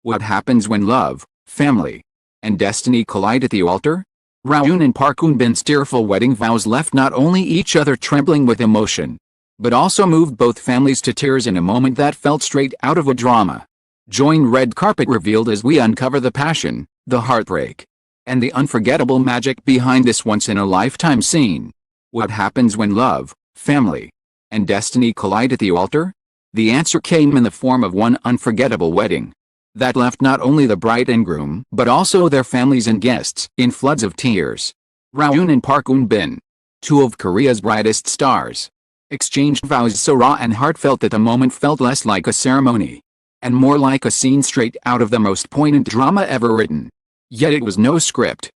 What happens when love, family, and destiny collide at the altar? Rowoon and Park Eun-bin's tearful wedding vows left not only each other trembling with emotion, but also moved both families to tears in a moment that felt straight out of a drama. Join Red Carpet Revealed as we uncover the passion, the heartbreak, and the unforgettable magic behind this once-in-a-lifetime scene. What happens when love, family, and destiny collide at the altar? The answer came in the form of one unforgettable wedding that left not only the bride and groom but also their families and guests in floods of tears. Rowoon and Park Eun-bin, two of Korea's brightest stars, exchanged vows so raw and heartfelt that the moment felt less like a ceremony and more like a scene straight out of the most poignant drama ever written. Yet it was no script,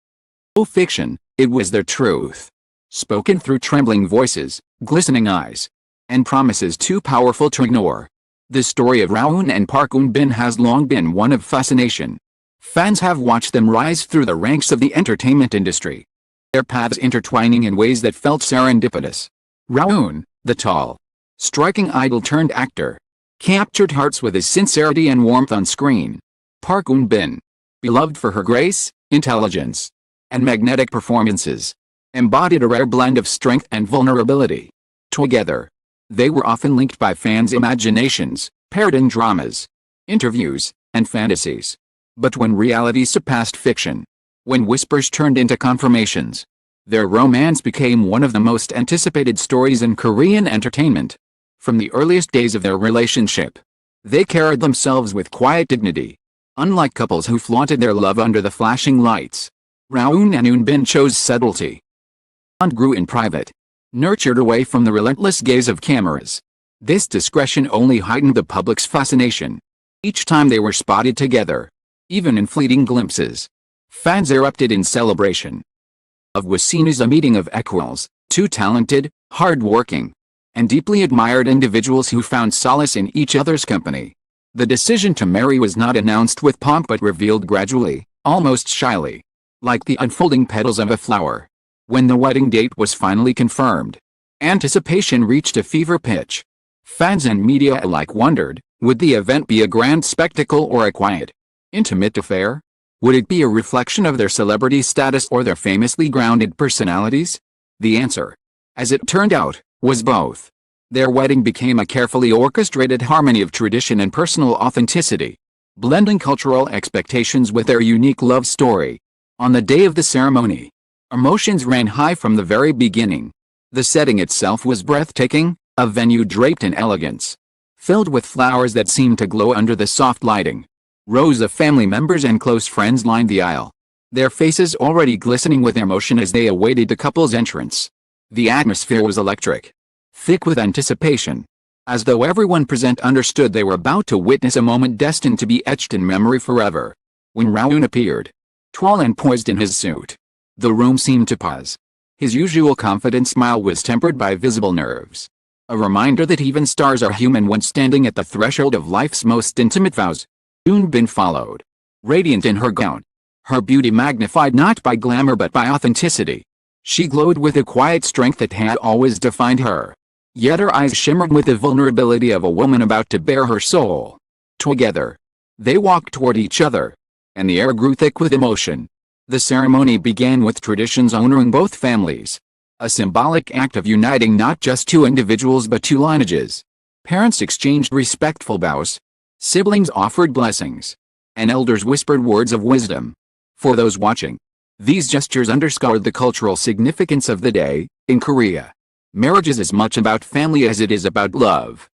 no fiction, it was their truth, spoken through trembling voices, glistening eyes, and promises too powerful to ignore. The story of Rowoon and Park Eun-bin has long been one of fascination. Fans have watched them rise through the ranks of the entertainment industry, their paths intertwining in ways that felt serendipitous. Rowoon, the tall, striking idol-turned-actor, captured hearts with his sincerity and warmth on screen. Park Eun-bin, beloved for her grace, intelligence, and magnetic performances, embodied a rare blend of strength and vulnerability. Together, they were often linked by fans' imaginations, paired in dramas, interviews, and fantasies. But when reality surpassed fiction, when whispers turned into confirmations, their romance became one of the most anticipated stories in Korean entertainment. From the earliest days of their relationship, they carried themselves with quiet dignity. Unlike couples who flaunted their love under the flashing lights, Rowoon and Eun-bin chose subtlety. The bond grew in private, nurtured away from the relentless gaze of cameras. This discretion only heightened the public's fascination. Each time they were spotted together, even in fleeting glimpses, fans erupted in celebration. Love was seen as a meeting of equals, two talented, hard-working, and deeply admired individuals who found solace in each other's company. The decision to marry was not announced with pomp but revealed gradually, almost shyly, like the unfolding petals of a flower. When the wedding date was finally confirmed, anticipation reached a fever pitch. Fans and media alike wondered, would the event be a grand spectacle or a quiet, intimate affair? Would it be a reflection of their celebrity status or their famously grounded personalities? The answer, as it turned out, was both. Their wedding became a carefully orchestrated harmony of tradition and personal authenticity, blending cultural expectations with their unique love story. On the day of the ceremony, emotions ran high from the very beginning. The setting itself was breathtaking, a venue draped in elegance, filled with flowers that seemed to glow under the soft lighting. Rows of family members and close friends lined the aisle, their faces already glistening with emotion as they awaited the couple's entrance. The atmosphere was electric, thick with anticipation, as though everyone present understood they were about to witness a moment destined to be etched in memory forever. When Rowoon appeared, tall and poised in his suit, the room seemed to pause. His usual confident smile was tempered by visible nerves, a reminder that even stars are human when standing at the threshold of life's most intimate vows. Eun-bin followed, radiant in her gown, her beauty magnified not by glamour but by authenticity. She glowed with a quiet strength that had always defined her, yet her eyes shimmered with the vulnerability of a woman about to bare her soul. Together, they walked toward each other, and the air grew thick with emotion. The ceremony began with traditions honoring both families, a symbolic act of uniting not just two individuals but two lineages. Parents exchanged respectful bows, siblings offered blessings, and elders whispered words of wisdom. For those watching, these gestures underscored the cultural significance of the day. In Korea, marriage is as much about family as it is about love.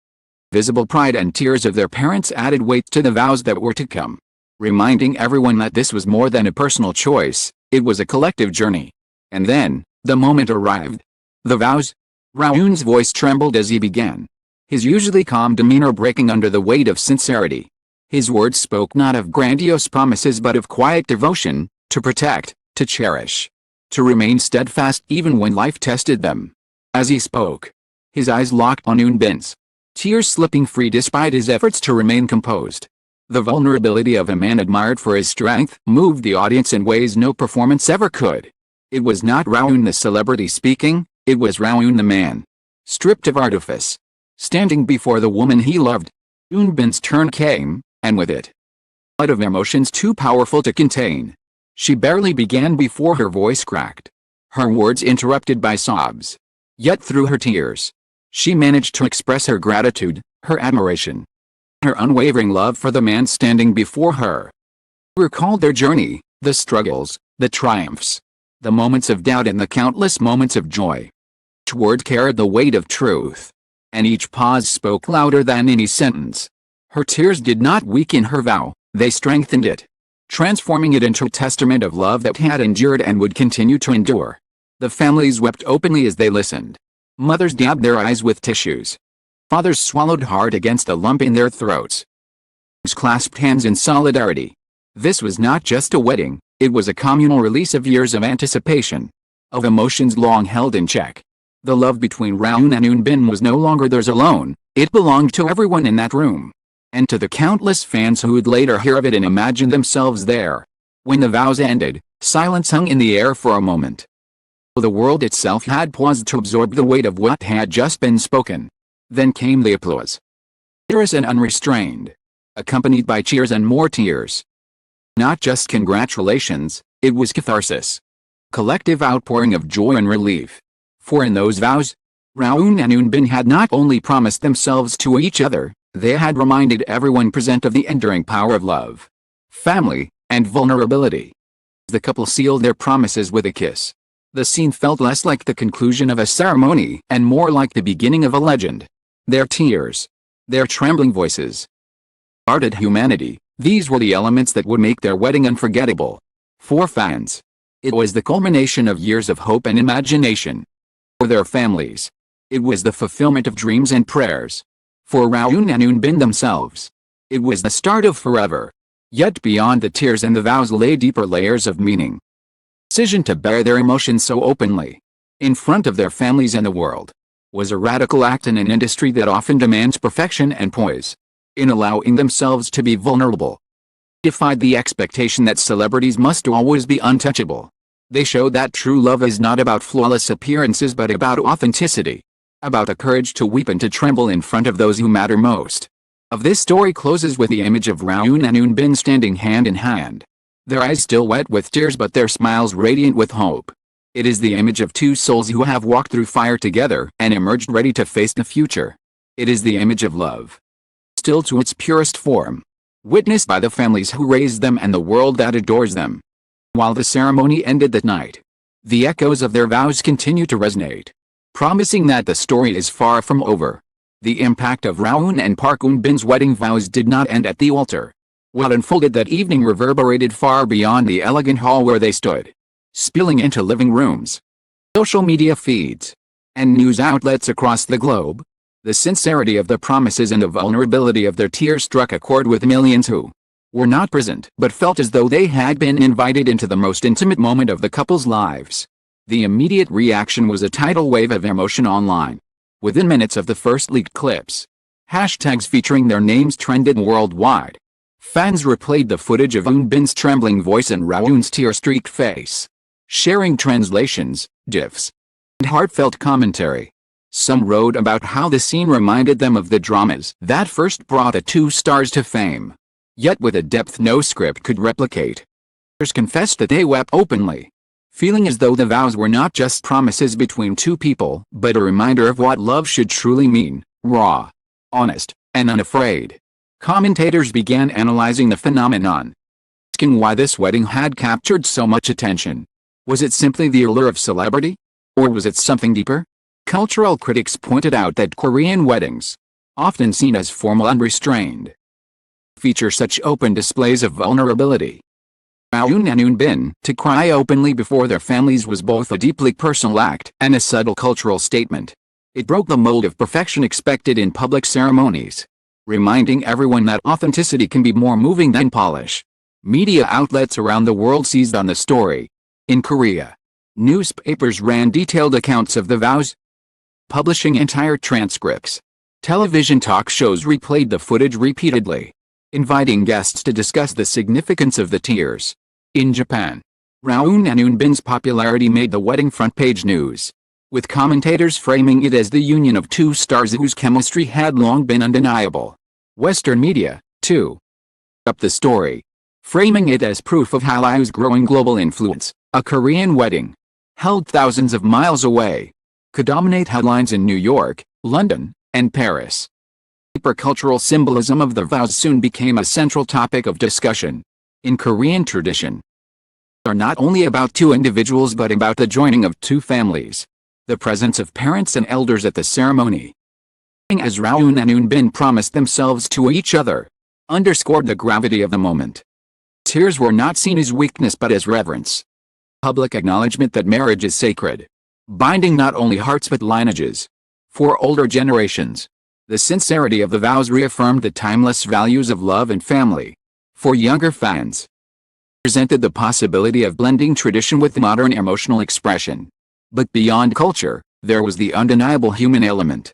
Visible pride and tears of their parents added weight to the vows that were to come, reminding everyone that this was more than a personal choice, it was a collective journey. And then, the moment arrived. The vows. Rowoon's voice trembled as he began, his usually calm demeanor breaking under the weight of sincerity. His words spoke not of grandiose promises but of quiet devotion, to protect, to cherish, to remain steadfast even when life tested them. As he spoke, his eyes locked on Eun-bin's, tears slipping free despite his efforts to remain composed. The vulnerability of a man admired for his strength moved the audience in ways no performance ever could. It was not Rowoon the celebrity speaking, it was Rowoon the man, stripped of artifice, standing before the woman he loved. Eun-bin's turn came, and with it, Out of emotions too powerful to contain. She barely began before her voice cracked, her words interrupted by sobs. Yet through her tears, she managed to express her gratitude, her admiration, her unwavering love for the man standing before her. She recalled their journey, the struggles, the triumphs, the moments of doubt and the countless moments of joy. Each word carried the weight of truth, and each pause spoke louder than any sentence. Her tears did not weaken her vow, they strengthened it, transforming it into a testament of love that had endured and would continue to endure. The families wept openly as they listened. Mothers dabbed their eyes with tissues. Fathers swallowed hard against a lump in their throats. Clasped hands in solidarity. This was not just a wedding, it was a communal release of years of anticipation, of emotions long held in check. The love between Rowoon and Eunbin was no longer theirs alone, it belonged to everyone in that room, and to the countless fans who would later hear of it and imagine themselves there. When the vows ended, silence hung in the air for a moment. The world itself had paused to absorb the weight of what had just been spoken. Then came the applause. Fierce and unrestrained, accompanied by cheers and more tears. Not just congratulations, it was catharsis. Collective outpouring of joy and relief. For in those vows, Rowoon and Eunbin had not only promised themselves to each other, they had reminded everyone present of the enduring power of love, family, and vulnerability. The couple sealed their promises with a kiss. The scene felt less like the conclusion of a ceremony and more like the beginning of a legend. Their tears, their trembling voices, ardent humanity, these were the elements that would make their wedding unforgettable. For fans, it was the culmination of years of hope and imagination. For their families, it was the fulfillment of dreams and prayers. For Rowoon and Eunbin themselves, it was the start of forever. Yet beyond the tears and the vows lay deeper layers of meaning. Decision to bear their emotions so openly, in front of their families and the world, was a radical act in an industry that often demands perfection and poise. In allowing themselves to be vulnerable, defied the expectation that celebrities must always be untouchable. They showed that true love is not about flawless appearances but about authenticity, about a courage to weep and to tremble in front of those who matter most. Of this story closes with the image of Rowoon and Eunbin standing hand in hand. Their eyes still wet with tears but their smiles radiant with hope. It is the image of two souls who have walked through fire together and emerged ready to face the future. It is the image of love, still to its purest form, witnessed by the families who raised them and the world that adores them. While the ceremony ended that night, the echoes of their vows continue to resonate, promising that the story is far from over. The impact of Rowoon and Park Eunbin's wedding vows did not end at the altar. What unfolded that evening reverberated far beyond the elegant hall where they stood, spilling into living rooms, social media feeds, and news outlets across the globe. The sincerity of the promises and the vulnerability of their tears struck a chord with millions who were not present but felt as though they had been invited into the most intimate moment of the couple's lives. The immediate reaction was a tidal wave of emotion online. Within minutes of the first leaked clips, hashtags featuring their names trended worldwide. Fans replayed the footage of Eunbin's trembling voice and Rowoon's tear-streaked face, sharing translations, GIFs, and heartfelt commentary. Some wrote about how the scene reminded them of the dramas that first brought the two stars to fame, yet with a depth no script could replicate. Others confessed that they wept openly, feeling as though the vows were not just promises between two people but a reminder of what love should truly mean, raw, honest, and unafraid. Commentators began analyzing the phenomenon, asking why this wedding had captured so much attention. Was it simply the allure of celebrity? Or was it something deeper? Cultural critics pointed out that Korean weddings, often seen as formal and restrained, feature such open displays of vulnerability. Rowoon and Eunbin, to cry openly before their families was both a deeply personal act and a subtle cultural statement. It broke the mold of perfection expected in public ceremonies, reminding everyone that authenticity can be more moving than polish. Media outlets around the world seized on the story. In Korea, newspapers ran detailed accounts of the vows, publishing entire transcripts. Television talk shows replayed the footage repeatedly, inviting guests to discuss the significance of the tears. In Japan, Rowoon and Eunbin's popularity made the wedding front-page news, with commentators framing it as the union of two stars whose chemistry had long been undeniable. Western media, too, up the story, framing it as proof of Hallyu's growing global influence. A Korean wedding, held thousands of miles away, could dominate headlines in New York, London, and Paris. The deeper cultural symbolism of the vows soon became a central topic of discussion. In Korean tradition, are not only about two individuals but about the joining of two families. The presence of parents and elders at the ceremony, as Rowoon and Eunbin promised themselves to each other, underscored the gravity of the moment. Tears were not seen as weakness but as reverence. Public acknowledgement that marriage is sacred, binding not only hearts but lineages. For older generations, the sincerity of the vows reaffirmed the timeless values of love and family. For younger fans, presented the possibility of blending tradition with modern emotional expression. But beyond culture, there was the undeniable human element.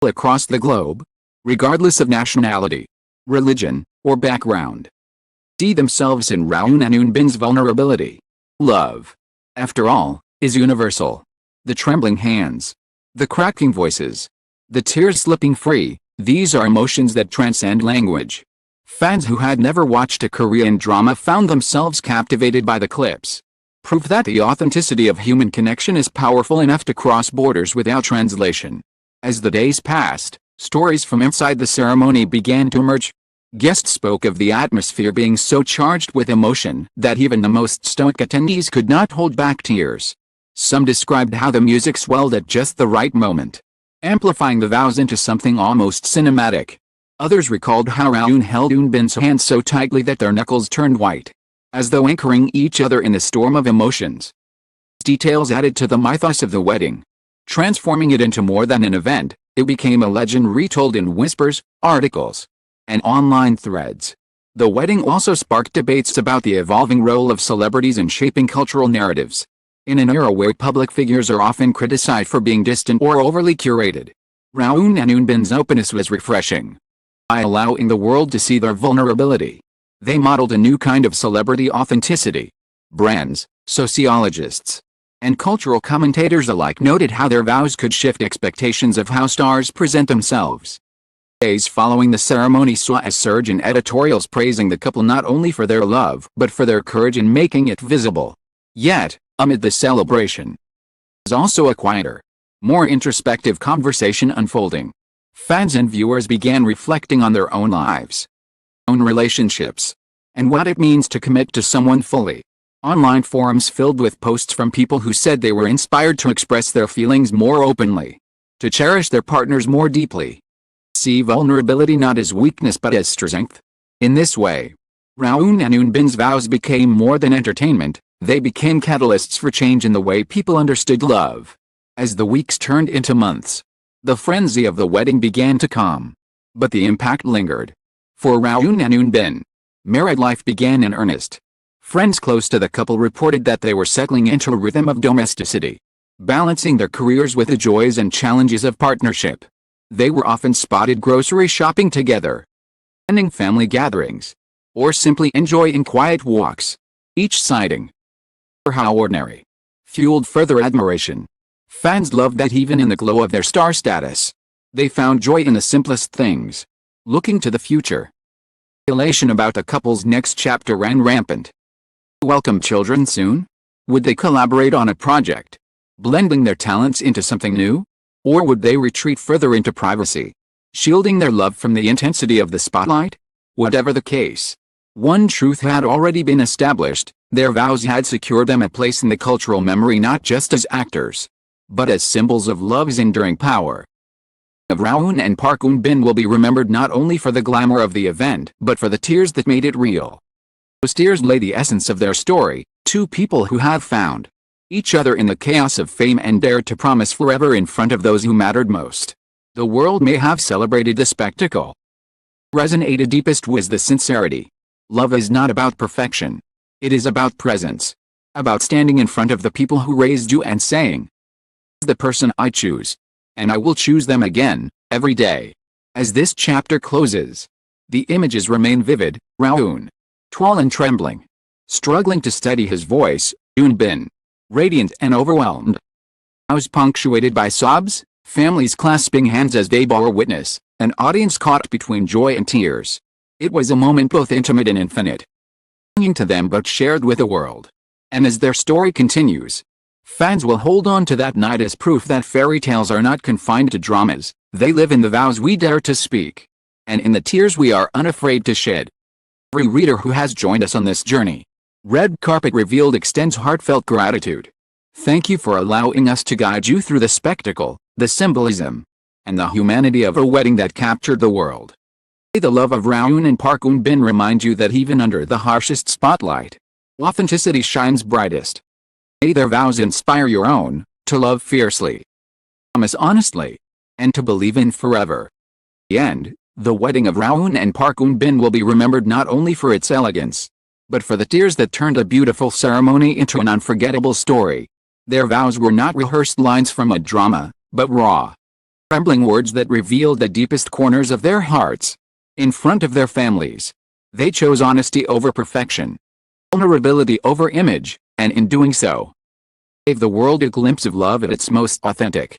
Across the globe, regardless of nationality, religion, or background, see themselves in Rowoon and Eunbin's vulnerability. Love, after all, is universal. The trembling hands, the cracking voices, the tears slipping free, these are emotions that transcend language. Fans who had never watched a Korean drama found themselves captivated by the clips. Proof that the authenticity of human connection is powerful enough to cross borders without translation. As the days passed, stories from inside the ceremony began to emerge. Guests spoke of the atmosphere being so charged with emotion that even the most stoic attendees could not hold back tears. Some described how the music swelled at just the right moment, amplifying the vows into something almost cinematic. Others recalled how Rowoon held Eunbin's hand so tightly that their knuckles turned white, as though anchoring each other in a storm of emotions. Details added to the mythos of the wedding, transforming it into more than an event. It became a legend retold in whispers, articles, and online threads. The wedding also sparked debates about the evolving role of celebrities in shaping cultural narratives. In an era where public figures are often criticized for being distant or overly curated, Rowoon and Eunbin's openness was refreshing. By allowing the world to see their vulnerability, they modeled a new kind of celebrity authenticity. Brands, sociologists, and cultural commentators alike noted how their vows could shift expectations of how stars present themselves. Days following the ceremony saw a surge in editorials praising the couple not only for their love but for their courage in making it visible. Yet, amid the celebration, there was also a quieter, more introspective conversation unfolding. Fans and viewers began reflecting on their own lives, own relationships, and what it means to commit to someone fully. Online forums filled with posts from people who said they were inspired to express their feelings more openly, to cherish their partners more deeply, see vulnerability not as weakness but as strength. In this way, Rowoon and Eunbin's vows became more than entertainment, they became catalysts for change in the way people understood love. As the weeks turned into months, the frenzy of the wedding began to calm, but the impact lingered. For Rowoon and Eunbin, married life began in earnest. Friends close to the couple reported that they were settling into a rhythm of domesticity, balancing their careers with the joys and challenges of partnership. They were often spotted grocery shopping together, attending family gatherings, or simply enjoying quiet walks. Each sighting, for how ordinary, fueled further admiration. Fans loved that even in the glow of their star status, they found joy in the simplest things. Looking to the future, elation about the couple's next chapter ran rampant. Welcome children soon? Would they collaborate on a project, blending their talents into something new? Or would they retreat further into privacy, shielding their love from the intensity of the spotlight? Whatever the case, one truth had already been established: their vows had secured them a place in the cultural memory not just as actors, but as symbols of love's enduring power. Of Rowoon and Park Eun-bin will be remembered not only for the glamour of the event, but for the tears that made it real. Those tears lay the essence of their story, two people who have found each other in the chaos of fame and dared to promise forever in front of those who mattered most. The world may have celebrated the spectacle. Resonated deepest was the sincerity. Love is not about perfection. It is about presence. About standing in front of the people who raised you and saying, "The person I choose, and I will choose them again, every day." As this chapter closes, the images remain vivid. Rowoon, tall and trembling, struggling to steady his voice; Eunbin, radiant and overwhelmed. Vows punctuated by sobs, families clasping hands as they bore witness, an audience caught between joy and tears. It was a moment both intimate and infinite, belonging to them but shared with the world. And as their story continues, fans will hold on to that night as proof that fairy tales are not confined to dramas, they live in the vows we dare to speak, and in the tears we are unafraid to shed. Every reader who has joined us on this journey, Red Carpet Revealed extends heartfelt gratitude. Thank you for allowing us to guide you through the spectacle, the symbolism, and the humanity of a wedding that captured the world. May the love of Rowoon and Park Eun-bin remind you that even under the harshest spotlight, authenticity shines brightest. May their vows inspire your own, to love fiercely, promise honestly, and to believe in forever. In the end, the wedding of Rowoon and Park Eun-bin will be remembered not only for its elegance, but for the tears that turned a beautiful ceremony into an unforgettable story. Their vows were not rehearsed lines from a drama, but raw, trembling words that revealed the deepest corners of their hearts. In front of their families, they chose honesty over perfection, vulnerability over image, and in doing so, gave the world a glimpse of love at its most authentic.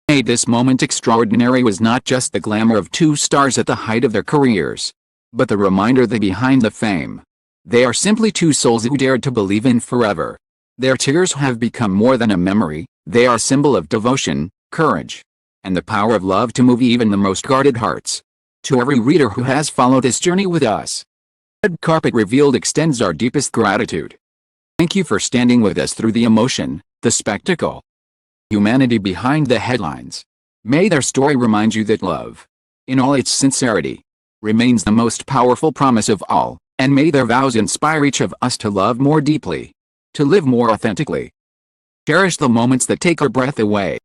Made this moment extraordinary was not just the glamour of two stars at the height of their careers, but the reminder that behind the fame, they are simply two souls who dared to believe in forever. Their tears have become more than a memory, they are a symbol of devotion, courage, and the power of love to move even the most guarded hearts. To every reader who has followed this journey with us, Red Carpet Revealed extends our deepest gratitude. Thank you for standing with us through the emotion, the spectacle, humanity behind the headlines. May their story remind you that love, in all its sincerity, remains the most powerful promise of all, and may their vows inspire each of us to love more deeply, to live more authentically, cherish the moments that take our breath away,